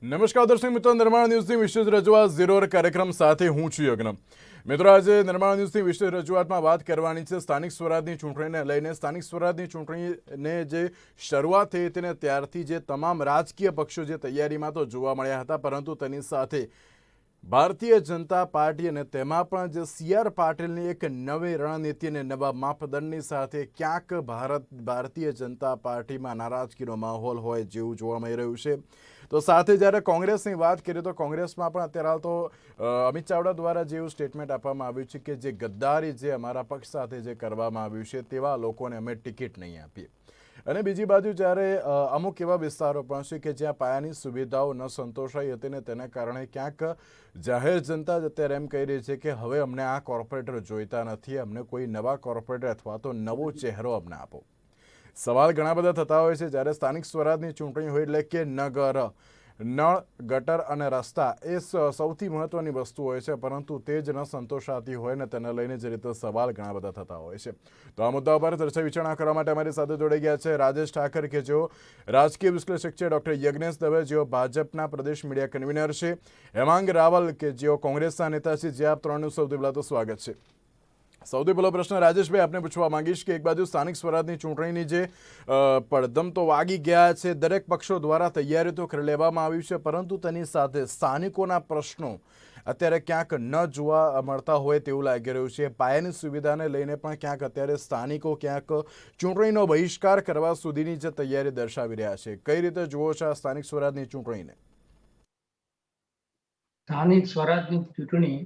નમસ્કાર દર્શક મિત્રો, નિર્માણ ન્યૂઝની વિશેષ રજૂઆત ઝીરો કાર્યક્રમ સાથે હું છું યજ્ઞ. મિત્રો, આજે નિર્માણ ન્યૂઝની વિશેષ રજૂઆતમાં વાત કરવાની છે સ્થાનિક સ્વરાજની ચૂંટણીને લઈને. સ્થાનિક સ્વરાજની ચૂંટણીને જે શરૂઆત થઈ હતી ને ત્યારથી જે તમામ રાજકીય પક્ષો જે તૈયારીમાં તો જોવા મળ્યા હતા, પરંતુ તેની સાથે ભારતીય જનતા પાર્ટી અને તેમાં પણ જે CR પાટીલની એક નવી રણનીતિ અને નવા માપદંડની સાથે ક્યાંક ભારતીય જનતા પાર્ટીમાં નારાજગીનો માહોલ હોય જેવું જોવા મળી રહ્યું છે. તો સાથે જ્યારે કોંગ્રેસની વાત કરીએ તો કોંગ્રેસમાં પણ અત્યારે હાલ તો અમિત ચાવડા દ્વારા જેવું સ્ટેટમેન્ટ આપવામાં આવ્યું છે કે જે ગદ્દારી જે અમારા પક્ષ સાથે જે કરવામાં આવ્યું છે તેવા લોકોને અમે ટિકિટ નહીં આપીએ. અને બીજી બાજુ જ્યારે અમુક એવા વિસ્તારો પણ છે કે જ્યાં પાયાની સુવિધાઓ ન સંતોષાઈ હતી ને તેને કારણે ક્યાંક જાહેર જનતા જ અત્યારે એમ કહી રહી છે કે હવે અમને આ કોર્પોરેટર જોઈતા નથી, અમને કોઈ નવા કોર્પોરેટર અથવા તો નવો ચહેરો અમને આપો. સવાલ ઘણા બધા થતા હોય છે જ્યારે સ્થાનિક સ્વરાજની ચૂંટણી હોય, એટલે કે નગર, નળ, ગટર અને રસ્તા એ સૌથી મહત્વની વસ્તુ હોય છે, પરંતુ તે જ ન સંતોષાતી હોય ને તેને લઈને જે રીતે સવાલ ઘણા બધા થતા હોય છે. તો આ મુદ્દા પર ચર્ચા વિચારણા કરવા માટે અમારી સાથે જોડાઈ ગયા છે રાજેશ ઠાકર, કે જેઓ રાજકીય વિશ્લેષક છે, ડૉક્ટર યજ્ઞેશ દવે, જેઓ ભાજપના પ્રદેશ મીડિયા કન્વીનર છે, હેમાંગ રાવલ, કે જેઓ કોંગ્રેસના નેતા છે. જે આપ ત્રણનું સૌથી પહેલાં તો સ્વાગત છે. સૌથી પહેલો પ્રશ્ન રાજેશભાઈ આપને પૂછવા માંગીશ કે એક બાજુ સ્થાનિક સ્વરાજની ચૂંટણીની જે પડધમ તો વાગી ગયા છે, દરેક પક્ષો દ્વારા તૈયારી તો કરી લેવામાં આવી છે, પરંતુ તેની સાથે સ્થાનિકોના પ્રશ્નો અત્યારે ક્યાંક ન જોવા મળતા હોય તેવું લાગી રહ્યું છે. પાયાની સુવિધાને લઈને પણ ક્યાંક અત્યારે સ્થાનિકો ક્યાંક ચૂંટણીનો બહિષ્કાર કરવા સુધીની જે તૈયારી દર્શાવી રહ્યા છે. કઈ રીતે જુઓ છો આ સ્થાનિક સ્વરાજની ચૂંટણીને? સ્થાનિક સ્વરાજની ચૂંટણી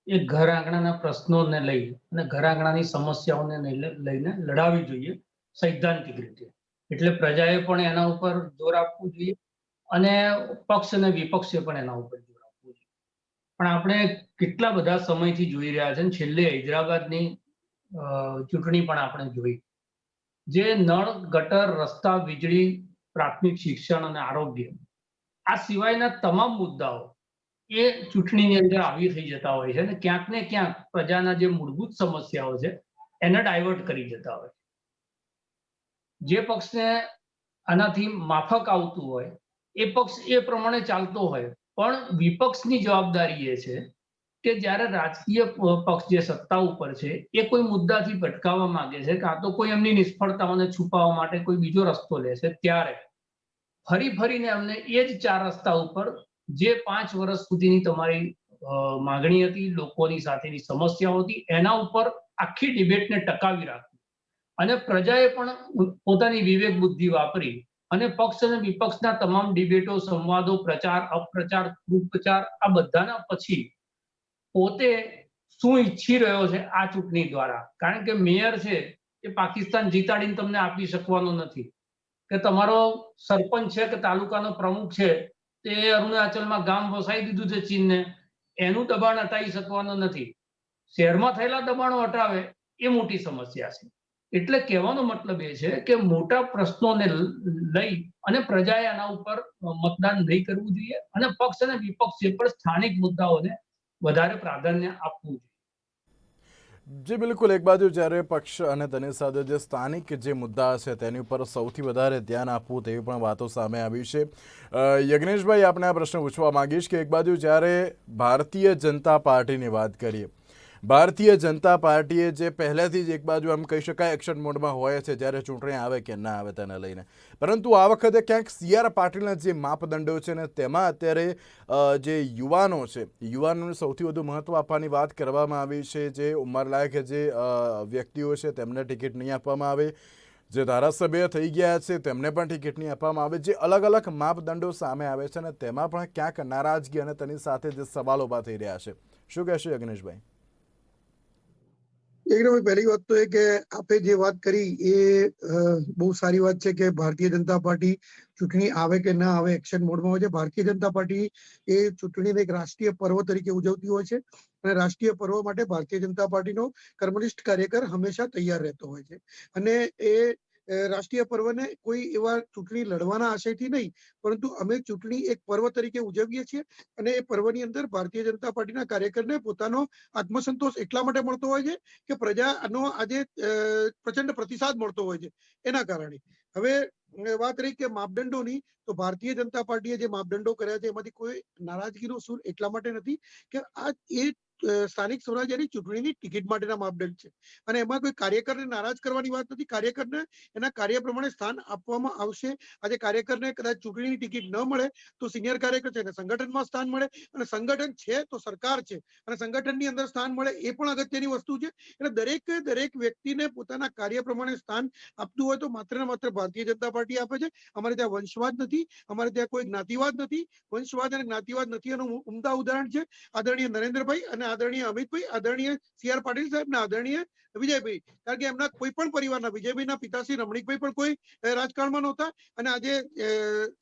એ ઘર આંગણાના પ્રશ્નોને લઈ અને ઘર આંગણાની સમસ્યાઓને લઈને લડાવવી જોઈએ સૈદ્ધાંતિક રીતે. એટલે પ્રજાએ પણ એના ઉપર જોર આપવું જોઈએ અને પક્ષ અને વિપક્ષે પણ એના ઉપર જોર આપવું જોઈએ. પણ આપણે કેટલા બધા સમયથી જોઈ રહ્યા છે, છેલ્લે હૈદરાબાદની ચૂંટણી પણ આપણે જોઈ, જે નળ, ગટર, રસ્તા, વીજળી, પ્રાથમિક શિક્ષણ અને આરોગ્ય આ સિવાયના તમામ મુદ્દાઓ એ ચૂંટણીની અંદર આવી થઈ જતા હોય છે અને ક્યાંક ને ક્યાંક પ્રજાના જે મૂળભૂત સમસ્યાઓ છે એને ડાયવર્ટ કરી જતા હોય. જે પક્ષને આનાથી માફક આવતું હોય એ પક્ષ એ પ્રમાણે ચાલતો હોય, પણ વિપક્ષની જવાબદારી એ છે કે જ્યારે રાજકીય પક્ષ જે સત્તા ઉપર છે એ કોઈ મુદ્દાથી ભટકાવવા માંગે છે, કાં તો કોઈ એમની નિષ્ફળતાઓને છુપાવવા માટે કોઈ બીજો રસ્તો લે છે, ત્યારે ફરીને અમને એ જ ચાર રસ્તા ઉપર જે 5 વર્ષ સુધીની તમારી માંગણી હતી, લોકોની સાથેની સમસ્યાઓ હતી, એના ઉપર આખી ડિબેટને ટકાવી રાખવી અને પ્રજાએ પણ પોતાની વિવેક બુદ્ધિ વાપરી અને પક્ષ અને વિપક્ષના તમામ ડિબેટો, સંવાદો, પ્રચાર, અપપ્રચાર, કુપ્રચાર આ બધાના પછી પોતે શું ઈચ્છી રહ્યો છે આ ચૂંટણી દ્વારા. કારણ કે મેયર છે એ પાકિસ્તાન જીતાડીને તમને આપી શકવાનો નથી, કે તમારો સરપંચ છે કે તાલુકાનો પ્રમુખ છે તે અરુણાચલમાં ગામ વસાઈ દીધું છે ચીનને, એનું દબાણ હટાવી શકવાનો નથી. શહેરમાં થયેલા દબાણો હટાવે એ મોટી સમસ્યા છે. એટલે કહેવાનો મતલબ એ છે કે મોટા પ્રશ્નોને લઈ અને પ્રજાએ આના ઉપર મતદાન નહીં કરવું જોઈએ અને પક્ષ અને વિપક્ષે પણ સ્થાનિક મુદ્દાઓને વધારે પ્રાધાન્ય આપવું જોઈએ. જી બિલકુલ. એક બાજુ જ્યારે પક્ષ અને તેની સાથે જે સ્થાનિક જે મુદ્દા છે તેની ઉપર સૌથી વધારે ધ્યાન આપવું તેવી પણ વાતો સામે આવી છે. યજ્ઞેશભાઈ, આપણે આ પ્રશ્ન પૂછવા માંગીશ કે એક બાજુ જ્યારે ભારતીય જનતા પાર્ટીની વાત કરીએ, ભારતીય જનતા પાર્ટીએ જે પહેલેથી જ એક બાજુ એમ કહી શકાય એક્શન મોડમાં હોય છે જ્યારે ચૂંટણી આવે કે ના આવે તેને લઈને, પરંતુ આ વખતે ક્યાંક CR પાટીલના જે માપદંડો છે ને તેમાં અત્યારે જે યુવાનો છે, યુવાનોને સૌથી વધુ મહત્ત્વ આપવાની વાત કરવામાં આવી છે. જે ઉંમરલાયક જે વ્યક્તિઓ છે તેમને ટિકિટ નહીં આપવામાં આવે, જે ધારાસભ્ય થઈ ગયા છે તેમને પણ ટિકિટ નહીં આપવામાં આવે. જે અલગ અલગ માપદંડો સામે આવે છે અને તેમાં પણ ક્યાંક નારાજગી અને તેની સાથે જે સવાલો ઊભા થઈ રહ્યા છે. શું કહેશો યજ્ઞેશભાઈ? એકદમ પહેલી વાત તો એ કે આપે જે વાત કરી એ બહુ સારી વાત છે કે ભારતીય જનતા પાર્ટી ચૂંટણી આવે કે ના આવે એક્શન મોડમાં હોય છે. ભારતીય જનતા પાર્ટી એ ચૂંટણીને એક રાષ્ટ્રીય પર્વ તરીકે ઉજવતી હોય છે અને રાષ્ટ્રીય પર્વ માટે ભારતીય જનતા પાર્ટીનો કર્મનિષ્ઠ કાર્યકર હંમેશા તૈયાર રહેતો હોય છે અને એ રાષ્ટ્રીય પર્વને કોઈ એવા ચૂંટણી લડવાના આશયથી નહીં, પરંતુ અમે ચૂંટણી એક પર્વ તરીકે ઉજવીએ છીએ અને એ પર્વની અંદર ભારતીય જનતા પાર્ટીના કાર્યકરને પોતાનો આત્મસંતોષ એટલા માટે મળતો હોય છે કે પ્રજાનો આજે પ્રચંડ પ્રતિસાદ મળતો હોય છે એના કારણે. હવે વાત રહી કે માપદંડોની, તો ભારતીય જનતા પાર્ટીએ જે માપદંડો કર્યા છે એમાંથી કોઈ નારાજગીનો સૂર એટલા માટે નથી કે આ એ સ્થાનિક સ્વરાજ્યની ચૂંટણીની ટિકિટ માટેના માપદંડ છે અને એમાં કોઈ કાર્યકરને નારાજ કરવાની વાત નથી. કાર્યકરને એના કાર્ય પ્રમાણે સ્થાન આપવામાં આવશે. આજે કાર્યકરને કદાચ ચૂંટણીની ટિકિટ ન મળે તો સિનિયર કાર્યકર છે એને સંગઠનમાં સ્થાન મળે, અને સંગઠન છે તો સરકાર છે અને સંગઠનની અંદર સ્થાન મળે એ પણ અગત્યની વસ્તુ છે. એટલે દરેક વ્યક્તિને પોતાના કાર્ય પ્રમાણે સ્થાન આપતું હોય તો માત્ર ને માત્ર ભારતીય જનતા પાર્ટી આપે છે. અમારે ત્યાં વંશવાદ નથી, અમારે ત્યાં કોઈ જ્ઞાતિવાદ નથી. વંશવાદ અને જ્ઞાતિવાદ નથી એનું ઉમદા ઉદાહરણ છે આદરણીય નરેન્દ્રભાઈ અને આદરણીય અમિતભાઈ, આદરણીય સી.આર. પાટીલ સાહેબ ને આદરણીય વિજયભાઈ. કારણ કે એમના કોઈ પણ પરિવારના, વિજયભાઈના પિતાશ્રી રમણીકભાઈ પણ કોઈ રાજકારણમાં નહોતા અને આજે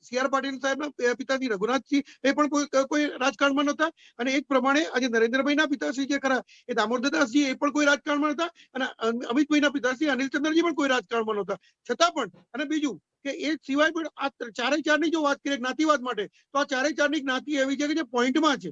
સી.આર. પાટીલ સાહેબના પિતાશ્રી રઘુનાથજી એ પણ કોઈ રાજકારણમાં નહોતા, અને એ જ પ્રમાણે આજે નરેન્દ્રભાઈના પિતાશ્રી જે ખરા એ દામોદરદાસજી એ પણ કોઈ રાજકારણમાં નહોતા, અને અમિતભાઈના પિતાશ્રી અનિલચંદ્રજી પણ કોઈ રાજકારણમાં નહોતા. છતાં પણ, અને બીજું કે એ સિવાય પણ આ ચારે ચારની જો વાત કરીએ જ્ઞાતિવાદ માટે, તો આ ચારે ચારની જ્ઞાતિ એવી છે કે જે પોઈન્ટમાં છે,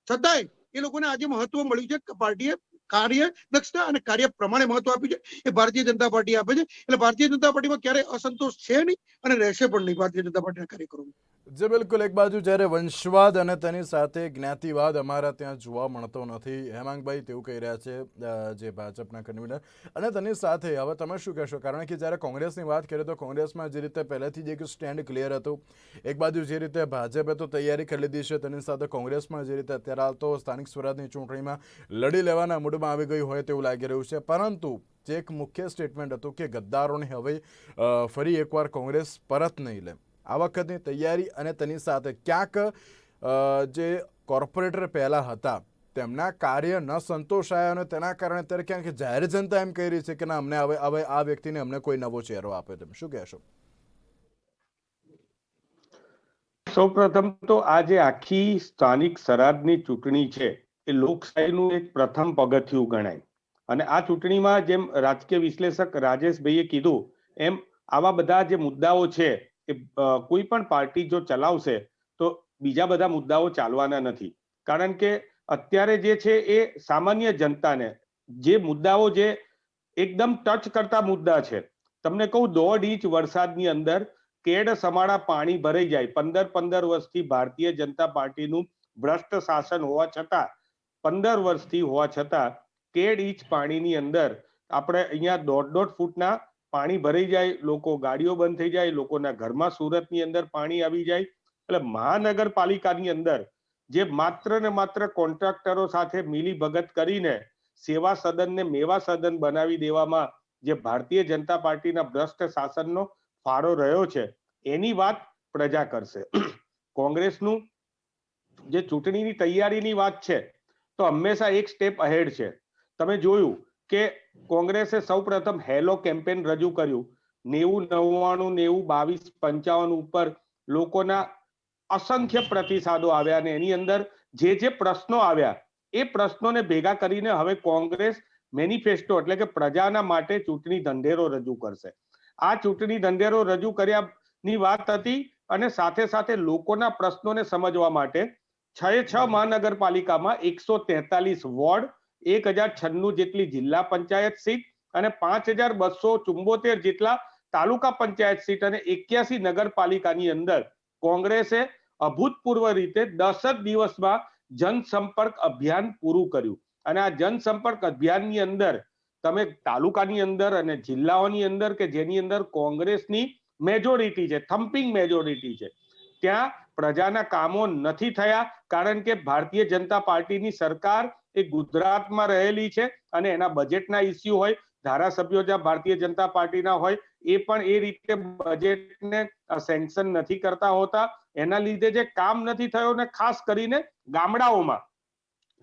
છતાંય એ લોકોને આજે મહત્વ મળ્યું છે. પાર્ટીએ કાર્ય દક્ષતા અને કાર્ય પ્રમાણે મહત્વ આપ્યું છે, એ ભારતીય જનતા પાર્ટી આપે છે. એટલે ભારતીય જનતા પાર્ટીમાં ક્યારેય અસંતોષ છે નહીં અને રહેશે પણ નહીં ભારતીય જનતા પાર્ટીના કાર્યકરોમાં. જે બિલકુલ, એક બાજુ જ્યારે વંશવાદ અને તેની સાથે જ્ઞાતિવાદ અમારા ત્યાં જોવા મળતો નથી, હેમાંગભાઈ તેવું કહી રહ્યા છે જે ભાજપના કન્વીનર. અને તેની સાથે હવે તમે શું કહેશો? કારણ કે જ્યારે કોંગ્રેસની વાત કરીએ તો કોંગ્રેસમાં જે રીતે પહેલેથી જ એક સ્ટેન્ડ ક્લિયર હતું, એક બાજુ જે રીતે ભાજપે તો તૈયારી કરી લીધી છે, તેની સાથે કોંગ્રેસમાં જે રીતે અત્યારે હાલ તો સ્થાનિક સ્વરાજની ચૂંટણીમાં લડી લેવાના મૂડમાં આવી ગયું હોય તેવું લાગી રહ્યું છે. પરંતુ જે એક મુખ્ય સ્ટેટમેન્ટ હતું કે ગદ્દારોને હવે ફરી એકવાર કોંગ્રેસ પરત નહીં લે, આ વખતની તૈયારી અને તેની સાથે ક્યાંક જે કોર્પોરેટર પહેલા હતા તેમના કાર્ય ન સંતોષાયા અને તેના કારણે અત્યારે ક્યાંક જાહેર જનતા એમ કહી રહી છે કે ના, અમને હવે આ વ્યક્તિને અમને કોઈ નવો ચહેરો આપે. તેમ શું કહેશો? સૌપ્રથમ તો આ જે આખી સ્થાનિક સ્વરાજની ચૂંટણી છે એ લોકશાહીનું એક પ્રથમ પગથિયું ગણાય. અને આ ચૂંટણીમાં જેમ રાજકીય વિશ્લેષક રાજેશભાઈએ કીધું એમ આવા બધા જે મુદ્દાઓ છે એ કોઈ પણ પાર્ટી જો ચલાવશે તો બીજા બધા મુદ્દાઓ ચાલવાના નથી. કારણ કે અત્યારે જે છે એ સામાન્ય જનતાને જે મુદ્દાઓ જે એકદમ ટચ કરતા મુદ્દા છે, તમને કહું 1.5 ઇંચ વરસાદની અંદર કેડ સમાડા પાણી ભરાઈ જાય. 15 વર્ષથી ભારતીય જનતા પાર્ટીનું ભ્રષ્ટ શાસન હોવા છતાં, 15 વર્ષથી હોવા છતાં કેડ ઇંચ પાણીની અંદર આપણે અહીંયા 1.5 ફૂટના પાણી ભરાઈ જાય, લોકો ગાડીઓ બંધ થઈ જાય, લોકોના ઘરમાં સુરતની અંદર પાણી આવી જાય. એટલે મહાનગરપાલિકાની અંદર જે માત્ર ને માત્ર કોન્ટ્રાક્ટરો સાથે મિલી ભગત કરીને સેવા સદન ને મેવા સદન બનાવી દેવામાં જે ભારતીય જનતા પાર્ટીના ભ્રષ્ટ શાસનનો ફાળો રહ્યો છે એની વાત પ્રજા કરશે. કોંગ્રેસનું જે ચૂંટણીની તૈયારીની વાત છે તો હંમેશા એક સ્ટેપ અહેડ છે. તમે જોયું કે કોંગ્રેસે સૌપ્રથમ હેલો કેમ્પેન રજૂ કર્યું. 90, 99, 90, 22, 55 ઉપર લોકોના અસંખ્ય પ્રતિસાદો આવ્યા અને એની અંદર જે પ્રશ્નો આવ્યા એ પ્રશ્નોને ભેગા કરીને હવે કોંગ્રેસ મેનિફેસ્ટો એટલે કે પ્રજાના માટે ચૂંટણી ઢંઢેરો રજૂ કરશે. આ ચૂંટણી ઢંઢેરો રજૂ કર્યાની વાત હતી અને સાથે સાથે લોકોના પ્રશ્નોને સમજવા માટે 6 મહાનગરપાલિકામાં 143 વોર્ડ, 1096 જેટલી જિલ્લા પંચાયત સીટ અને 5274 જેટલા તાલુકા પંચાયત સીટ અને 81 નગરપાલિકાની અંદર કોંગ્રેસે અભૂતપૂર્વ રીતે 10 જ દિવસમાં જનસંપર્ક અભિયાન પૂરું કર્યું. અને આ જનસંપર્ક અભિયાનની અંદર તમે તાલુકાની અંદર અને જિલ્લાઓની અંદર કે જેની અંદર કોંગ્રેસની મેજોરિટી છે, થમ્પિંગ મેજોરિટી છે, ત્યાં પ્રજાના કામો નથી થયા. કારણ કે ભારતીય જનતા પાર્ટીની સરકાર એ ગુજરાતમાં રહેલી છે અને એના બજેટના ઇસ્યુ હોય, ધારાસભ્યો જ્યાં ભારતીય જનતા પાર્ટીના હોય એ પણ એ રીતે બજેટને સેન્કશન નથી કરતા હોતા. એના લીધે જે કામ નથી થયો ને ખાસ કરીને ગામડાઓમાં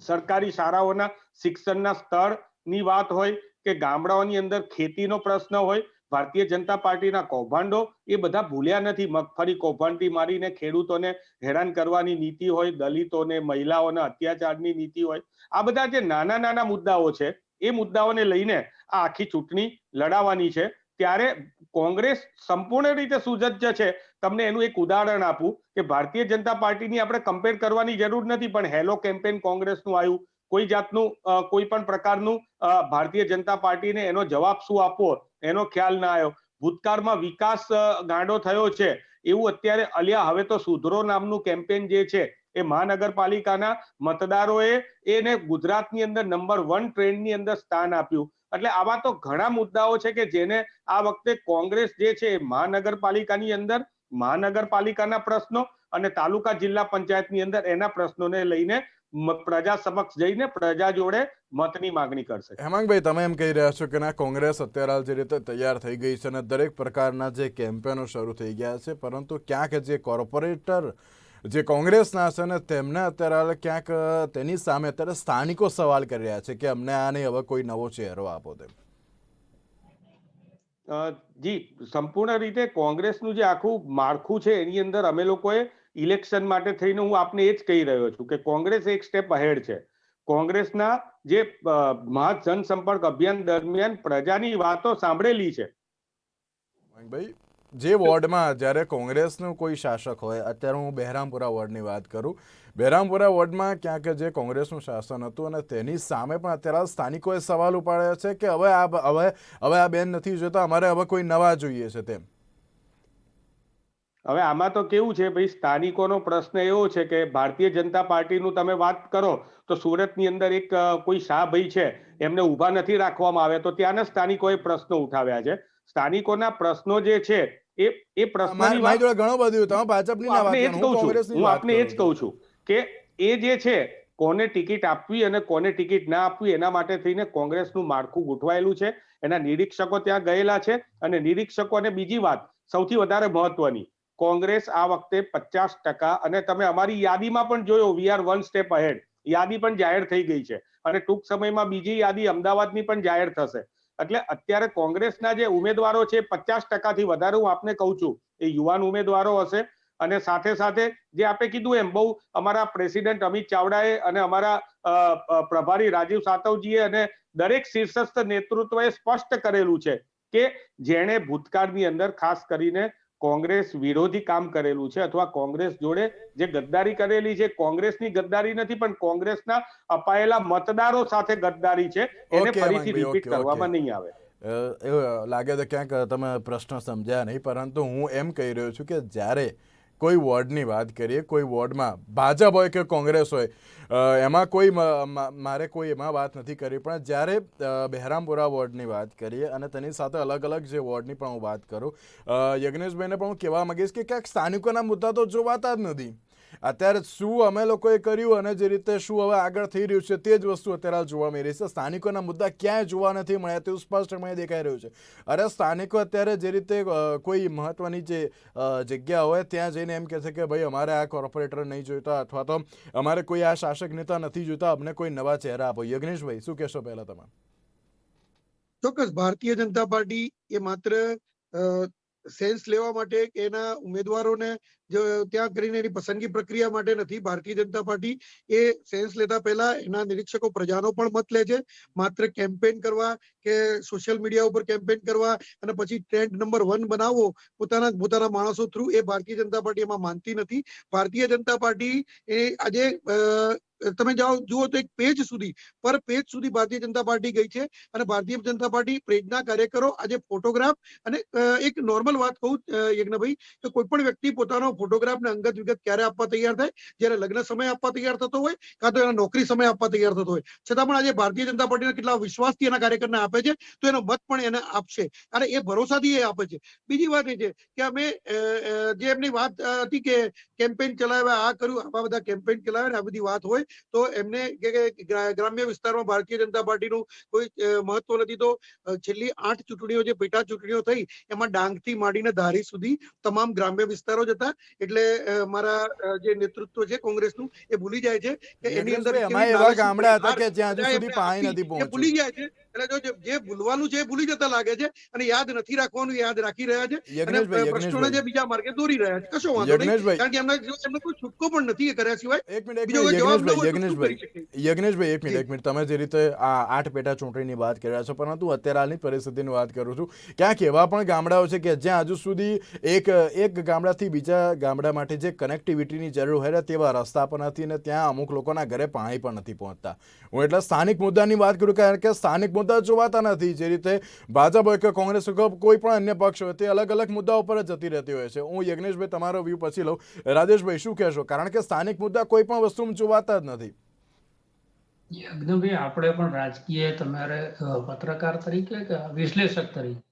સરકારી શાળાઓના શિક્ષણના સ્તરની વાત હોય કે ગામડાઓની અંદર ખેતીનો પ્રશ્ન હોય, ભારતીય જનતા પાર્ટીના કૌભાંડો એ બધા ભૂલ્યા નથી. મગફળી કૌભાંડથી મારીને ખેડૂતોને હેરાન કરવાની નીતિ હોય, દલિતોને મહિલાઓના અત્યાચારની નીતિ હોય, આ બધા જે નાના નાના મુદ્દાઓ છે એ મુદ્દાઓને લઈને આ આખી ચૂંટણી લડાવવાની છે. ત્યારે કોંગ્રેસ સંપૂર્ણ રીતે સુસજ્જ છે. તમને એનું એક ઉદાહરણ આપું કે ભારતીય જનતા પાર્ટીની આપણે કમ્પેર કરવાની જરૂર નથી, પણ હેલો કેમ્પેન કોંગ્રેસનું આવ્યું, કોઈ જાતનું કોઈ પણ પ્રકારનું ભારતીય જનતા પાર્ટીને એનો જવાબ શું આપવો એનો ખ્યાલ ના આવ્યો. ભૂતકાળમાં વિકાસ ગાંડો થયો છે એવું અત્યારે અલ્યા હવે તો સુધરો નામનું કેમ્પેન જે છે એ મહાનગરપાલિકાના મતદારોએ એને ગુજરાતની અંદર નંબર 1 ટ્રેન્ડની અંદર સ્થાન આપ્યું. એટલે આવા તો ઘણા મુદ્દાઓ છે કે જેને આ વખતે કોંગ્રેસ જે છે મહાનગરપાલિકાની અંદર મહાનગરપાલિકાના પ્રશ્નો અને તાલુકા જિલ્લા પંચાયતની અંદર એના પ્રશ્નોને લઈને પ્રજા સમક્ષ જઈને પ્રજા જોડે મતની માંગણી કરશે. હેમાંગભાઈ, તમે એમ કહી રહ્યા છો કે ના કોંગ્રેસ અત્યારે હાલ જે રીતે તૈયાર થઈ ગઈ છે અને દરેક પ્રકારના જે કેમ્પેનો શરૂ થઈ ગયા છે, પરંતુ ક્યાંક જે કોર્પોરેટર જે કોંગ્રેસના છે ને તેમને અત્યારે હાલ ક્યાંક તેની સામે અત્યારે સ્થાનિકો સવાલ કરી રહ્યા છે કે અમને આ નહીં, હવે કોઈ નવો ચહેરો આપો તેમ. જી, સંપૂર્ણ રીતે કોંગ્રેસનું જે આખું માળખું છે એની અંદર અમે લોકોએ ઇલેક્શન માટે થઈને હું આપને એ જ કહી રહ્યો છું કે કોંગ્રેસ એક સ્ટેપ અહેડ છે. કોંગ્રેસના જે મહાજનસંપર્ક અભિયાન દરમિયાન પ્રજાની વાતો સાંભળેલી છે. ભાઈ, જે વોર્ડમાં જ્યારે કોંગ્રેસનું કોઈ શાસક હોય, અત્યારે હું બહેરામપુરા વોર્ડની વાત કરું, બહેરામપુરા વોર્ડમાં ક્યાંક જે કોંગ્રેસનું શાસન હતું અને તેની સામે પણ અત્યારે સ્થાનિકોએ સવાલ ઉપાડ્યા છે કે હવે આ બેન નથી જોતા, અમારે હવે કોઈ નવા જોઈએ છે તેમ. હવે આમાં તો કેવું છે ભાઈ, સ્થાનિકોનો પ્રશ્ન એવો છે કે ભારતીય જનતા પાર્ટીનું તમે વાત કરો તો સુરતની અંદર એક કોઈ શાહભાઈ છે એમને ઊભા નથી રાખવામાં આવ્યા, તો ત્યાંના સ્થાનિકોએ પ્રશ્નો ઉઠાવ્યા છે. સ્થાનિકોના પ્રશ્નો જે છે એ પ્રશ્નની વાત ઘણું બધું તમે ભાજપની ના વાત કરો, હું કોંગ્રેસની હું વાત આપને એ જ કહું છું કે એ જે છે કોને ટિકિટ આપવી અને કોને ટિકિટ ના આપવી એના માટે થઈને કોંગ્રેસનું માળખું ગોઠવાયેલું છે. એના નિરીક્ષકો ત્યાં ગયેલા છે અને નિરીક્ષકોને બીજી વાત સૌથી વધારે મહત્વની, કોંગ્રેસ આ વખતે 50% અને તમે અમારી યાદીમાં પણ જોયો વી આર 1 સ્ટેપ અહેડ, યાદી પણ જાહેર થઈ ગઈ છે અને ટૂંક સમયમાં બીજી યાદી અમદાવાદની પણ જાહેર થશે. એટલે અત્યારે કોંગ્રેસના જે ઉમેદવારો છે 50% થી વધારે હું આપને કહું છું એ યુવાન ઉમેદવારો હશે. અને સાથે સાથે જે આપણે કીધું એમ બહુ અમારા પ્રેસિડેન્ટ અમિત ચાવડાએ અને અમારા પ્રભારી રાજીવ સાતવજીએ અને દરેક શીર્ષસ્થ નેતૃત્વએ સ્પષ્ટ કરેલું છે કે જેણે ભૂતકાળની અંદર ખાસ કરીને કોંગ્રેસ વિરોધી કામ કરેલું છે અથવા કોંગ્રેસ જોડે જે ગદ્દારી કરેલી છે, કોંગ્રેસની ગદ્દારી નથી પણ કોંગ્રેસના અપાયેલા મતદારો સાથે ગદ્દારી છે, એને ફરીથી રિપીટ કરવામાં નહીં આવે. એવું લાગે છે ક્યાંક તમે પ્રશ્ન સમજ્યા નહીં, પરંતુ હું એમ કહી રહ્યો છું કે જ્યારે કોઈ વોર્ડની વાત કરીએ, કોઈ વોર્ડમાં ભાજપ હોય કે કોંગ્રેસ હોય, એમાં કોઈ મારે કોઈ એમાં વાત નથી કરી, પણ જ્યારે બહેરામપુરા વોર્ડની વાત કરીએ અને તેની સાથે અલગ અલગ જે વોર્ડની પણ હું વાત કરું, યજ્ઞેશભાઈને પણ હું કહેવા માંગીશ કે ક્યાંક સ્થાનિકોના મુદ્દા તો જોવાતા જ નથી. અત્યારે શું અમે લોકોએ કર્યું અને જે રીતે શું હવે આગળ થઈ રહ્યું છે તે જ વસ્તુ અત્યારે જોવા મળી રહી છે. સ્થાનિકોના મુદ્દા ક્યાંય જોવા નથી મળ્યા તેવું સ્પષ્ટપણે દેખાઈ રહ્યું છે. અરે સ્થાનિકો અત્યારે જે રીતે કોઈ મહત્વની જે જગ્યા હોય ત્યાં જઈને એમ કહે છે કે ભાઈ અમારે આ કોર્પોરેટર નહીં જોઈતા અથવા તો અમારે કોઈ આ શાસક નેતા નથી જોઈતા, અમને કોઈ નવા ચહેરા આપો. યજ્ઞેશભાઈ, શું કહેશો પહેલા તમે? ચોક્કસ ભારતીય જનતા પાર્ટી એ માત્ર સેન્સ લેવા માટે કે એના ઉમેદવારોને ત્યાં કરીને એની પસંદગી પ્રક્રિયા માટે નથી. ભારતીય જનતા પાર્ટી એ સેન્સ લેતા પહેલા એના નિરીક્ષકો પ્રજાનો પણ મત લે છે. માત્ર કેમ્પેન કરવા કે સોશિયલ મીડિયા ઉપર કેમ્પેન કરવા અને પછી ટ્રેન્ડ નંબર 1 બનાવવો પોતાના માણસો થ્રુ, એ ભારતીય જનતા પાર્ટી એમાં માનતી નથી. ભારતીય જનતા પાર્ટી એ આજે તમે જુઓ તો એક પેજ સુધી ભારતીય જનતા પાર્ટી ગઈ છે અને ભારતીય જનતા પાર્ટી પેજના કાર્યકરો આજે ફોટોગ્રાફ અને એક નોર્મલ વાત કહું યજ્ઞભાઈ, કે કોઈ પણ વ્યક્તિ પોતાનો ફોટોગ્રાફ ને અંગત વિગત ક્યારે આપવા તૈયાર થાય? જ્યારે લગ્ન સમય આપવા તૈયાર થતો હોય કાં તો એના નોકરી સમય આપવા તૈયાર થતો હોય. છતાં પણ આજે ભારતીય જનતા પાર્ટીના કેટલા વિશ્વાસથી એના કાર્યકરને આપે છે, તો એનો મત પણ એને આપશે અને એ ભરોસાથી એ આપે છે. બીજી વાત એ છે કે અમે જે એમની વાત હતી કે કેમ્પેન ચલાવ્યા, આ કર્યું, આવા બધા કેમ્પેન ચલાવ્યા ને આ બધી વાત હોય તો એમને ગ્રામ્ય વિસ્તારમાં ભારતીય જનતા પાર્ટીનું કોઈ મહત્વ નથી. તો છેલ્લી 8 ચૂંટણીઓ જે પેટા ચૂંટણીઓ થઈ એમાં ડાંગથી માંડીને ધારી સુધી તમામ ગ્રામ્ય વિસ્તારો જ હતા. એટલે મારા જે નેતૃત્વ છે કોંગ્રેસનું એ ભૂલી જાય છે કે એની અંદર એવા ગામડા હતા કે જ્યાં હજુ સુધી પાણી નથી પહોંચ્યું. ભૂલી જાય છે અને જો જે ભૂલવાનું છે એ ભૂલી જતા લાગે છે અને યાદ નથી રાખવાનું યાદ રાખી રહ્યા છે અને યજ્ઞેશભાઈ, પ્રશ્નોને જે બીજા માર્ગે દોરી રહ્યા છે. કશો વાંધો નહીં, યજ્ઞેશભાઈ, કારણ કે એમને કોઈ છૂટકો પણ નથી એ કર્યા સિવાય એક મિનિટ બીજો કોઈ જવાબ ન હોય તો શું યજ્ઞેશભાઈ, કરી શકે? યજ્ઞેશભાઈ, એક જી. મિનિટ તમે જે રીતે આ 8 પેટા ચૂંટણીની વાત કરી રહ્યા છો, પરંતુ અત્યારે હાલની પરિસ્થિતિની વાત કરું છું, ક્યાંક એવા પણ ગામડાઓ છે કે જ્યાં હજુ સુધી એક ગામડાથી બીજા ગામડા માટે જે કનેક્ટિવિટીની જરૂર હોય તેવા રસ્તા પણ નથી અને ત્યાં અમુક લોકોના ઘરે પાણી પણ નથી પહોંચતા. હું એટલે સ્થાનિક મુદ્દાની વાત કરું કારણ કે સ્થાનિક મુદ્દા જોવાતા નથી. જે રીતે ભાજપ હોય કે કોંગ્રેસ હોય કે કોઈ પણ અન્ય પક્ષ હોય તે અલગ અલગ મુદ્દાઓ પર જ જતી રહેતી હોય છે. હું યજ્ઞેશભાઈ તમારો વ્યૂ પછી લઉં. રાજેશભાઈ શું કહેશો? કારણ કે સ્થાનિક મુદ્દા કોઈ પણ વસ્તુમાં જોવાતા જ નથી. યજ્ઞભાઈ, આપણે પણ રાજકીય તમારે પત્રકાર તરીકે કે વિશ્લેષક તરીકે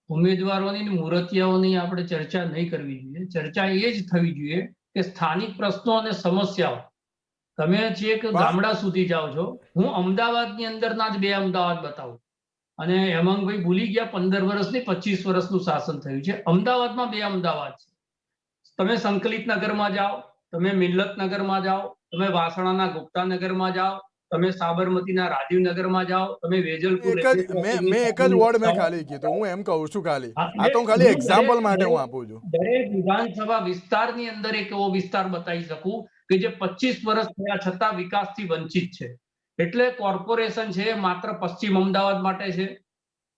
ઉમેદવારોની ને મૂર્તિયાઓની આપણે ચર્ચા નહીં કરવી જોઈએ. ચર્ચા એ જ થવી જોઈએ કે સ્થાનિક પ્રશ્નો અને સમસ્યાઓ. તમે છેક ગામડા સુધી જાઓ છો, હું અમદાવાદની અંદરના જ 2 અમદાવાદ બતાવું અને હેમાંગભાઈ ભૂલી ગયા 15 વર્ષની 25 વર્ષનું શાસન થયું છે. અમદાવાદમાં 2 અમદાવાદ છે. તમે સંકલિત નગરમાં જાઓ, તમે મિલ્લત નગરમાં જાઓ, તમે વાસણાના ગુપ્તા નગરમાં જાઓ, તમે સાબરમતીના રાજીવનગરમાં જાઓ, તમે વેજલપુર મેં એક જ વોર્ડ મેં ખાલી કીધું. હું એમ કહું છું ખાલી આ તો ખાલી એક્ઝામ્પલ માટે હું આપું છું. દરેક વિધાનસભા વિસ્તારની અંદર એક એવો વિસ્તાર બતાવી શકું કે જે 25 વર્ષ થયા છતાં વિકાસથી વંચિત છે. એટલે કોર્પોરેશન છે માત્ર પશ્ચિમ અમદાવાદ માટે છે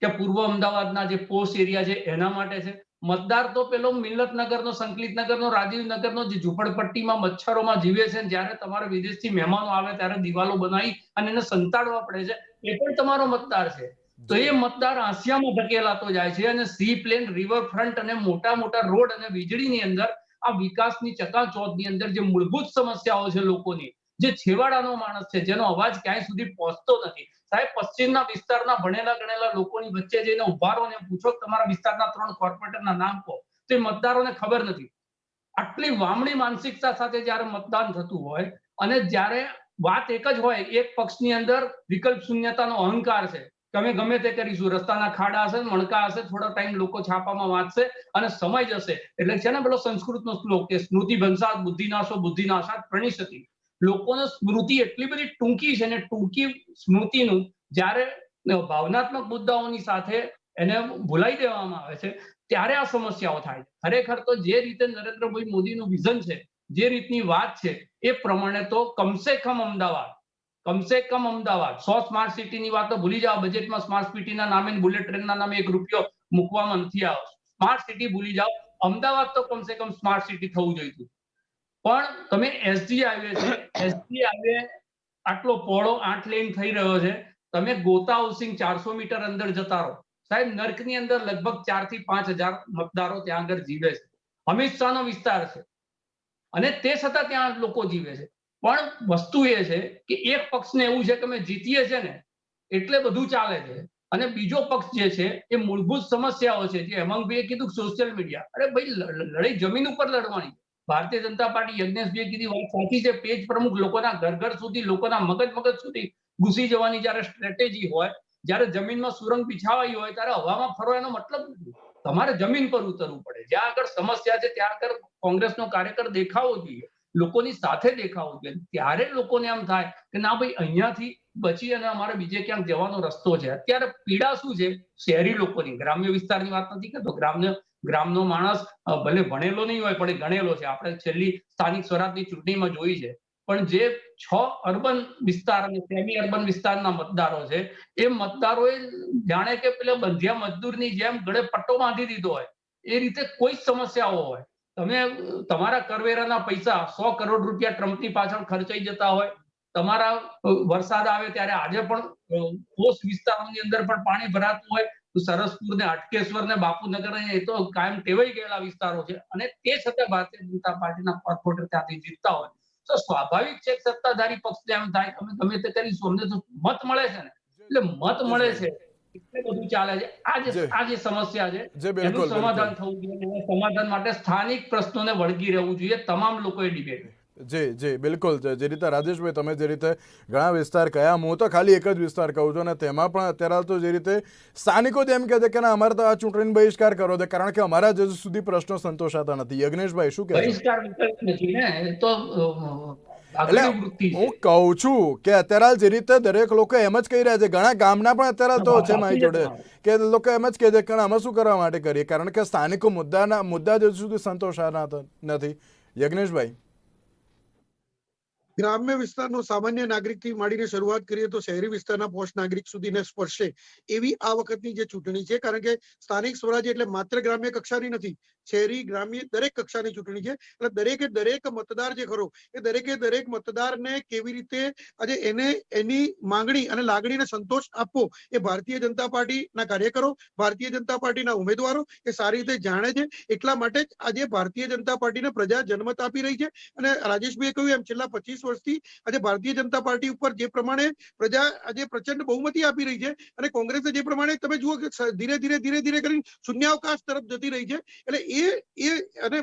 કે પૂર્વ અમદાવાદના જે પોસ્ટ એરિયા છે એના માટે છે. મતદાર તો પેલો મિલ્લતનગરનો, સંકલિતનગરનો, રાજીવનગરનો જે ઝૂંપડપટ્ટીમાં મચ્છરોમાં જીવે છે, જ્યારે તમારે વિદેશથી મહેમાનો આવે ત્યારે દિવાલો બનાવી અને એને સંતાડવા પડે છે, એ પણ તમારો મતદાર છે. તો એ મતદાર આસિયામાં ધકેલાતો જાય છે અને સી પ્લેન, રિવરફ્રન્ટ અને મોટા મોટા રોડ અને વીજળીની અંદર આ વિકાસની ચકાચોંધની અંદર જે મૂળભૂત સમસ્યાઓ છે લોકોની, જે છેવાડાનો માણસ છે જેનો અવાજ ક્યાંય સુધી પહોંચતો નથી. સાહેબ, પશ્ચિમના વિસ્તારના ભણેલા ગણેલા લોકોની વચ્ચે જઈને ઉભા રહો ને પૂછો તમારા વિસ્તારના 3 કોર્પોરેટરના નામ કહો, તો એ મતદારોને ખબર નથી. આટલી વામણી માનસિકતા સાથે જ્યારે મતદાન થતું હોય અને જ્યારે વાત એક જ હોય, એક પક્ષની અંદર વિકલ્પ શૂન્યતાનો અહંકાર છે, તમે ગમે તે કરીશું, રસ્તાના ખાડા હશે, મણકા હશે, થોડો ટાઈમ લોકો છાપામાં વાંચશે અને સમય જશે. એટલે છે ને પેલો સંસ્કૃતનો શ્લોક કે સ્મૃતિ ભંસાત બુદ્ધિનાશો બુદ્ધિનાશાત પ્રણિશતિ. લોકોને સ્મૃતિ એટલી બધી ટૂંકી છે ને ટૂંકી સ્મૃતિનું જ્યારે ભાવનાત્મક મુદ્દાઓની સાથે એને ભૂલાઈ દેવામાં આવે છે ત્યારે આ સમસ્યાઓ થાય છે. ખરેખર તો જે રીતે નરેન્દ્રભાઈ મોદીનું વિઝન છે, જે રીતની વાત છે, એ પ્રમાણે તો કમસે કમ અમદાવાદ 100 સ્માર્ટ સિટીની વાત તો ભૂલી જાઓ. બજેટમાં સ્માર્ટ સિટીના નામે, બુલેટ ટ્રેનના નામે 1 રૂપિયો મૂકવામાં નથી આવ્યો. સ્માર્ટ સિટી ભૂલી જાઓ, અમદાવાદ તો કમસે કમ સ્માર્ટ સિટી થવું જોઈએ. પણ તમે એસજી હાઈવે છે, એસજી હાઈવે આટલો પહોળો 8 લેન થઈ રહ્યો છે, તમે ગોતા હાઉસિંગ 400 મીટર અંદર જતા રહો, સાહેબ નર્કની અંદર લગભગ 4 થી 5,000 મતદારો ત્યાં આગળ જીવે છે. અમિત શાહનો વિસ્તાર છે અને તે છતાં ત્યાં લોકો જીવે છે. પણ વસ્તુ એ છે કે એક પક્ષને એવું છે કે અમે જીતીએ છે ને એટલે બધું ચાલે છે અને બીજો પક્ષ જે છે એ મૂળભૂત સમસ્યાઓ છે, જે હેમાંગભાઈએ કીધું સોશિયલ મીડિયા. અરે ભાઈ, લડાઈ જમીન ઉપર લડવાની. ભારતીય જનતા પાર્ટી, યજ્ઞેશભાઈએ કીધી વાત સાચી છે, પેજ પ્રમુખ લોકોના ઘર સુધી, લોકોના મગજ સુધી ઘૂસી જવાની જ્યારે સ્ટ્રેટેજી હોય, જ્યારે જમીનમાં સુરંગ બિછાવાઈ હોય ત્યારે હવામાં ફરો એનો મતલબ નથી. તમારે જમીન પર ઉતરવું પડે. જ્યાં આગળ સમસ્યા છે ત્યાં આગળ કોંગ્રેસનો કાર્યકર દેખાવો જોઈએ, લોકોની સાથે દેખાવો જોઈએ. ત્યારે લોકોને એમ થાય કે ના ભાઈ, અહીંયાથી બચી અને અમારે બીજે ક્યાંક જવાનો રસ્તો છે. અત્યારે પીડા શું છે શહેરી લોકોની, ગ્રામ્ય વિસ્તારની વાત નથી કરતો. ગ્રામનો માણસ ભલે ભણેલો નહીં હોય પણ એ ગણેલો છે. આપણે છેલ્લી સ્થાનિક સ્વરાજની ચૂંટણીમાં જોઈ છે. પણ જે 6 અર્બન વિસ્તાર અને સેમી અર્બન વિસ્તારના મતદારો છે, એ મતદારોએ જાણે કે પેલા બંધિયા મજદૂરની જેમ ગળે પટ્ટો બાંધી દીધો હોય એ રીતે કોઈ સમસ્યાઓ હોય. તમે તમારા કરવેરાના પૈસા 100 કરોડ રૂપિયા ટ્રમ્પની પાછળ ખર્ચાઈ જતા હોય, તમારા વરસાદ આવે ત્યારે આજે પણ પોસ્ટ વિસ્તારોની અંદર પણ પાણી ભરાતું હોય, સરસપુર ને હટકેશ્વર ને બાપુનગર એ તો કાયમ ટેવાઈ ગયેલા વિસ્તારો છે અને તે છતાં ભારતીય જનતા પાર્ટીના કોર્પોરેટર ત્યાંથી જીતતા હોય તો સ્વાભાવિક છે કે સત્તાધારી પક્ષને એમ થાય કે અમે ગમે તે કરીશું, અમને તો મત મળે છે ને, એટલે મત મળે છે એટલે બધું ચાલે છે. આ જે સમસ્યા છે એનું સમાધાન થવું જોઈએ. સમાધાન માટે સ્થાનિક પ્રશ્નોને વળગી રહેવું જોઈએ તમામ લોકોએ ડિબેટ. જી બિલકુલ. જે રીતે રાજેશભાઈ તમે જે રીતે ઘણા વિસ્તાર કયા, હું તો ખાલી એક જ વિસ્તાર કહું છું અને તેમાં પણ અત્યારે તો જે રીતે સ્થાનિકો જ એમ કહે છે કે ના અમારે તો આ ચૂંટણીનો બહિષ્કાર કરવો છે કારણ કે અમારા હજુ સુધી પ્રશ્નો સંતોષાતા નથી. યજ્ઞેશભાઈ શું કહે? બહિષ્કાર નથી ને, તો એટલે ભાગની વૃત્તિ છે. હું કહું છું કે અત્યારે જે રીતે દરેક લોકો એમ જ કહી રહ્યા છે, ઘણા ગામના પણ અત્યારે તો છે મારી જોડે કે લોકો એમ જ કહે છે કે અમે શું કરવા માટે કરીએ, કારણ કે સ્થાનિકો મુદ્દા જ હજુ સુધી સંતોષાના નથી. યજ્ઞેશભાઈ, ગ્રામ્ય વિસ્તારનો સામાન્ય નાગરિકથી માંડીને શરૂઆત કરીએ તો શહેરી વિસ્તારના પોસ્ટ નાગરિક સુધીને સ્પર્શે એવી આ વખતની જે ચૂંટણી છે. કારણ કે સ્થાનિક સ્વરાજ્ય એટલે માત્ર ગ્રામ્ય કક્ષાની નથી, શહેરી ગ્રામ્ય દરેક કક્ષાની ચૂંટણી છે. એટલે દરેકે દરેક મતદાર જે ખરો એ દરેકે દરેક મતદારને કેવી રીતે આજે એને એની માંગણી અને લાગણીને સંતોષ આપવો એ ભારતીય જનતા પાર્ટીના કાર્યકરો, ભારતીય જનતા પાર્ટીના ઉમેદવારો એ સારી રીતે જાણે છે. એટલા માટે જ આજે ભારતીય જનતા પાર્ટીને પ્રજા જનમત આપી રહી છે. અને રાજેશભાઈએ કહ્યું એમ છેલ્લા 25 વર્ષથી આજે ભારતીય જનતા પાર્ટી ઉપર જે પ્રમાણે પ્રજા આજે પ્રચંડ બહુમતી આપી રહી છે અને કોંગ્રેસે જે પ્રમાણે તમે જુઓ કે ધીરે ધીરે કરીને શૂન્યાવકાશ તરફ જતી રહી છે. એટલે એ અને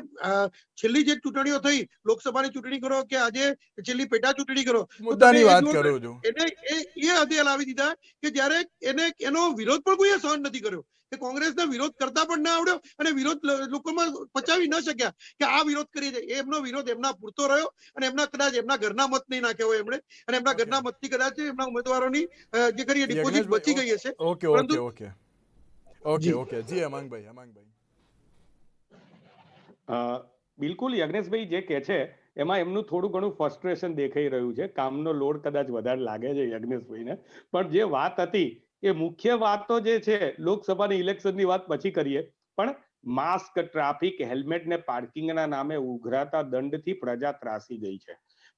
છેલ્લી જે ચૂંટણીઓ થઈ, લોકસભાની ચૂંટણી કરો કે આજે છેલ્લી પેટા ચૂંટણી કરો, મુદ્દાની વાત કરું છું. એને એ હદે લાવી દીધા કે જ્યારે એનો વિરોધ પણ કોઈએ સહન નથી કર્યો, કે કોંગ્રેસનો વિરોધ કરતા પણ ના આવડ્યો અને વિરોધ લોકોમાં પચાવી ન શક્યા કે આ વિરોધ કરીએ છે. એમનો વિરોધ એમના પૂરતો રહ્યો અને એમના કદાચ એમના ઘરના મત નહીં નાખ્યા હોય એમણે, અને એમના ઘરના મતથી કદાચ એમના ઉમેદવારોની જે કરી ડિપોઝિટ બચી ગઈ હશે. Okay okay okay okay okay જી હેમાંગભાઈ. બિલકુલ યજ્ઞેશભાઈ જે કહે છે એમાં એમનું થોડું ઘણું ફ્રસ્ટ્રેશન દેખાઈ રહ્યું છે. કામનો લોડ કદાચ વધારે લાગે છે યજ્ઞેશભાઈને, પણ જે વાત હતી એ મુખ્ય વાત તો જે છે લોકસભાની ઇલેક્શનની વાત પછી કરીએ, પણ માસ્ક, ટ્રાફિક, હેલ્મેટ ને પાર્કિંગના નામે ઉઘરાતા દંડથી પ્રજા ત્રાસી ગઈ છે.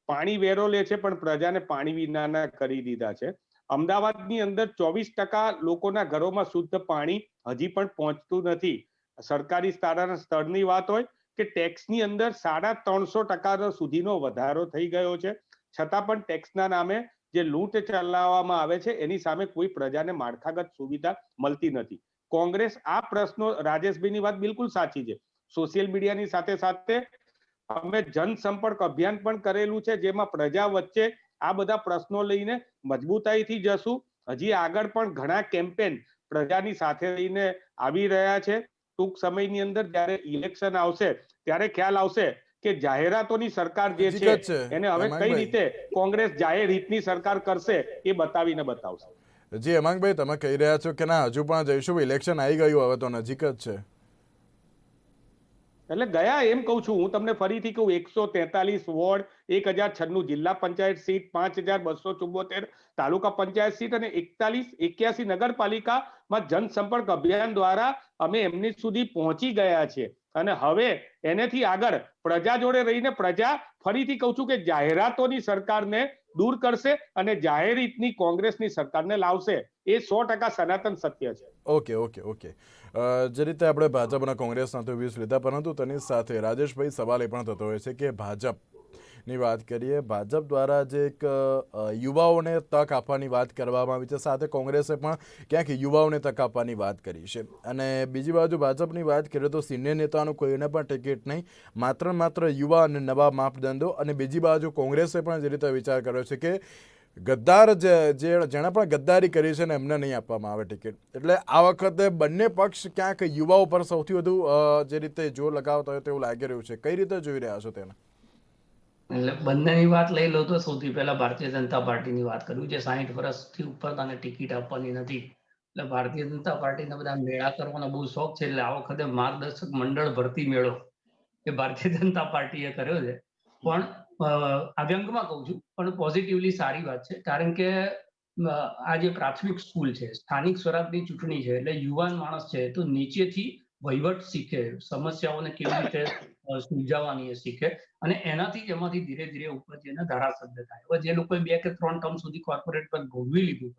પાણી વેરો લે છે પણ પ્રજાને પાણી વિનાના કરી દીધા છે. અમદાવાદની અંદર 24% લોકોના ઘરોમાં શુદ્ધ પાણી હજી પણ પહોંચતું નથી. સરકારી સ્થળની વાત હોય કે ટેક્સની અંદર 350% સુધીનો વધારો થઈ ગયો છે. છતાં પણ ટેક્સના નામે જે લૂંટ ચલાવવામાં આવે છે એની સામે કોઈ પ્રજાને માળખાગત સુવિધા મળતી નથી. કોંગ્રેસ આ પ્રશ્નો, રાજેશભાઈની વાત બિલકુલ સાચી છે, સોશિયલ મીડિયાની સાથે સાથે અમે જનસંપર્ક અભિયાન પણ કરેલું છે, જેમાં પ્રજા વચ્ચે આ બધા પ્રશ્નો લઈને મજબૂતાઈથી જશું. હજી આગળ પણ ઘણા કેમ્પેન પ્રજાની સાથે લઈને આવી રહ્યા છે. ટૂંક સમયની અંદર જ્યારે ઇલેક્શન આવશે ત્યારે ખ્યાલ આવશે કે જાહેરાતોની સરકાર જે છે એને હવે કઈ રીતે કોંગ્રેસ જાહેર હિતની સરકાર કરશે એ બતાવીને બતાવશે. જી હેમાંગભાઈ, તમે કહી રહ્યા છો કે ના હજુ પણ જઈશું, ઇલેક્શન આવી ગયું, હવે તો નજીક જ છે. એટલે ગયા એમ કહું છું, હું તમને ફરીથી કહું, 143 વોર્ડ, 1096 જિલ્લા પંચાયત સીટ, 5274 તાલુકા પંચાયત સીટ અને 81 નગરપાલિકામાં જનસંપર્ક અભિયાન દ્વારા અમે એમની સુધી પહોંચી ગયા છે. અને હવે એનેથી આગળ પ્રજા જોડે રહીને પ્રજા, ફરીથી કહું છું કે જાહેરાતોની સરકારને દૂર કરશે અને જાહેર હિતની કોંગ્રેસની સરકારને લાવશે. એ 100% સનાતન સત્ય છે. ઓકે ઓકે ઓકે જે રીતે આપણે ભાજપ અને કોંગ્રેસના તો વ્યૂઝ લીધા, પરંતુ તેની સાથે રાજેશભાઈ સવાલ એ પણ થતો હોય છે કે ભાજપની વાત કરીએ, ભાજપ દ્વારા જે એક યુવાઓને તક આપવાની વાત કરવામાં આવી છે, સાથે કોંગ્રેસે પણ ક્યાંક યુવાઓને તક આપવાની વાત કરી છે. અને બીજી બાજુ ભાજપની વાત કરીએ તો સિનિયર નેતાનું કોઈને પણ ટિકિટ નહીં, માત્ર યુવા અને નવા માપદંડો. અને બીજી બાજુ કોંગ્રેસે પણ જે રીતે વિચાર કર્યો છે કે ગદ્દાર જેણે પણ ગદ્દારી કરી છે ને એમને નહીં આપવામાં આવે ટિકિટ. એટલે આ વખતે બંને પક્ષ ક્યાંક યુવાઓ પર સૌથી વધુ જે રીતે જોર લગાવતા હોય તેવું લાગી રહ્યું છે. કઈ રીતે જોઈ રહ્યા છો તેને? એટલે બંનેની વાત લઈ લો તો સૌથી પહેલા ભારતીય જનતા પાર્ટીની વાત કરું, જે 60 વર્ષથી ઉપર તને ટિકિટ આપવાની નથી. એટલે ભારતીય જનતા પાર્ટીના બધા મેળા કરવાનો બહુ શોખ છે. એટલે આ વખતે માર્ગદર્શક મંડળ ભરતી મેળો એ ભારતીય જનતા પાર્ટીએ કર્યો છે. પણ આ વ્યંગમાં કહું છું, પણ પોઝિટિવલી સારી વાત છે. કારણ કે આ જે પ્રાથમિક સ્કૂલ છે, સ્થાનિક સ્વરાજની ચૂંટણી છે, એટલે યુવાન માણસ છે તો નીચેથી વહીવટ શીખે, સમસ્યાઓને કેવી રીતે સુલઝાવવાની એ શીખે અને એનાથી જ એમાંથી ધીરે ધીરે ઉપર જઈને ધારાસભ્ય થાય. હવે જે લોકોએ 2 કે 3 ટર્મ સુધી કોર્પોરેટ પર ભોગવી લીધું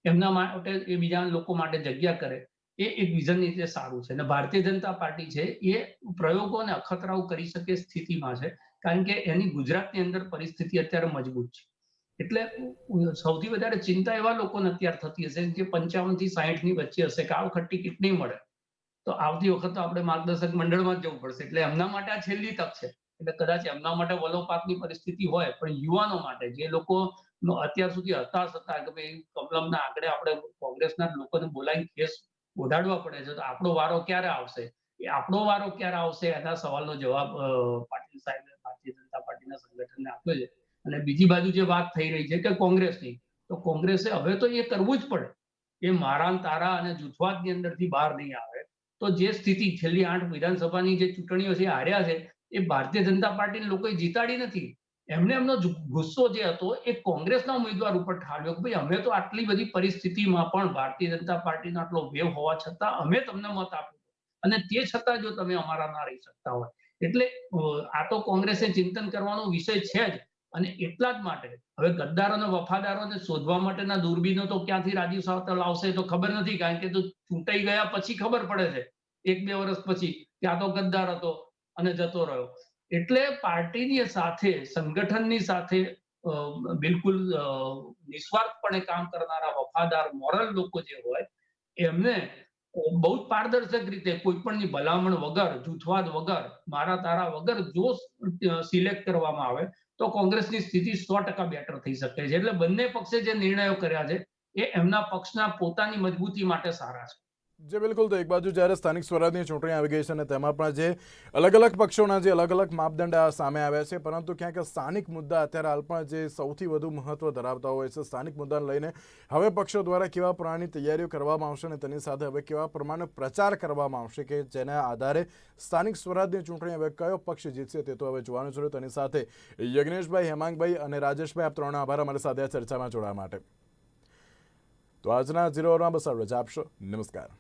એમના માટે એ બીજા લોકો માટે જગ્યા કરે એ એક વિઝન રીતે સારું છે. અને ભારતીય જનતા પાર્ટી છે એ પ્રયોગો અને અખતરાઓ કરી શકે સ્થિતિમાં છે, કારણ કે એની ગુજરાતની અંદર પરિસ્થિતિ અત્યારે મજબૂત છે. એટલે સૌથી વધારે ચિંતા એવા લોકોને અત્યારે થતી હશે જે 55 થી 60 ની વચ્ચે હશે કે આ વખત ટિકિટ નહીં મળે તો આવતી વખત તો આપણે માર્ગદર્શક મંડળમાં જ જવું પડશે. એટલે એમના માટે આ છેલ્લી તક છે. એટલે કદાચ એમના માટે વલોપાતની પરિસ્થિતિ હોય, પણ યુવાનો માટે જે લોકો અત્યાર સુધી હતાશ હતા કે ભાઈ કમલમના આંકડે આપણે કોંગ્રેસના લોકોને બોલાવીને કેસ ઓઢાડવા પડે છે, તો આપણો વારો ક્યારે આવશે? એ આપણો વારો ક્યારે આવશે એના સવાલનો જવાબ પાટીલ સાહેબે ભારતીય જનતા પાર્ટીના સંગઠનને આપ્યો છે. અને બીજી બાજુ જે વાત થઈ રહી છે કે કોંગ્રેસની, તો કોંગ્રેસે હવે તો એ કરવું જ પડે. એ મારા ને તારા અને જૂથવાદની અંદરથી બહાર નહીં આવે તો જે સ્થિતિ છેલ્લી 8 વિધાનસભાની જે ચૂંટણીઓ છે હાર્યા છે, એ ભારતીય જનતા પાર્ટીને લોકોએ જીતાડી નથી. એમનો ગુસ્સો જે હતો એ કોંગ્રેસના ઉમેદવાર ઉપર ઠાલવ્યો કે ભાઈ અમે તો આટલી બધી પરિસ્થિતિમાં પણ ભારતીય જનતા પાર્ટીનો આટલો વેવ હોવા છતાં અમે તમને મત આપ્યો અને તે છતાં જો તમે અમારા ના રહી શકતા હોય, એટલે આ તો કોંગ્રેસે ચિંતન કરવાનો વિષય છે જ. અને એટલા જ માટે હવે ગદ્દારો અને વફાદારોને શોધવા માટેના દૂરબીનો તો ક્યાંથી રાજીવ સાવંત લાવશે તો ખબર નથી, કારણ કે તો ચૂંટાઈ ગયા પછી ખબર પડે છે, 1-2 વર્ષ પછી, કે આ તો ગદ્દાર હતો અને જતો રહ્યો. એટલે પાર્ટીની સાથે, સંગઠનની સાથે બિલકુલ નિસ્વાર્થપણે કામ કરનારા વફાદાર મોરલ લોકો જે હોય એમને બહુ જ પારદર્શક રીતે કોઈ પણની ભલામણ વગર, જૂથવાદ વગર, મારા તારા વગર જો સિલેક્ટ કરવામાં આવે તો કોંગ્રેસની સ્થિતિ 100% બેટર થઈ શકે છે. એટલે બંને પક્ષે જે નિર્ણયો કર્યા છે એ એમના પક્ષના પોતાની મજબૂતી માટે સારા છે. જે બિલકુલ, તો એક બાજુ જ્યારે સ્થાનિક સ્વરાજની ચૂંટણી આવી ગઈ છે અને તેમાં પણ જે અલગ અલગ પક્ષોના જે અલગ અલગ માપદંડ સામે આવ્યા છે, પરંતુ ક્યાંક સ્થાનિક મુદ્દા અત્યારે હાલ પણ જે સૌથી વધુ મહત્વ ધરાવતા હોય છે, સ્થાનિક મુદ્દાને લઈને હવે પક્ષો દ્વારા કેવા પ્રમાણની તૈયારીઓ કરવામાં આવશે અને તેની સાથે હવે કેવા પ્રમાણે પ્રચાર કરવામાં આવશે કે જેના આધારે સ્થાનિક સ્વરાજની ચૂંટણી હવે કયો પક્ષ જીતશે તે તો હવે જોવાનું છે. તેની સાથે યજ્ઞેશભાઈ, હેમાંગભાઈ અને રાજેશભાઈ, આપ ત્રણનો આભાર અમારી સાથે આ ચર્ચામાં જોડાવા માટે. તો આજના 0 ઓવરમાં બસ રજા આપશો. નમસ્કાર.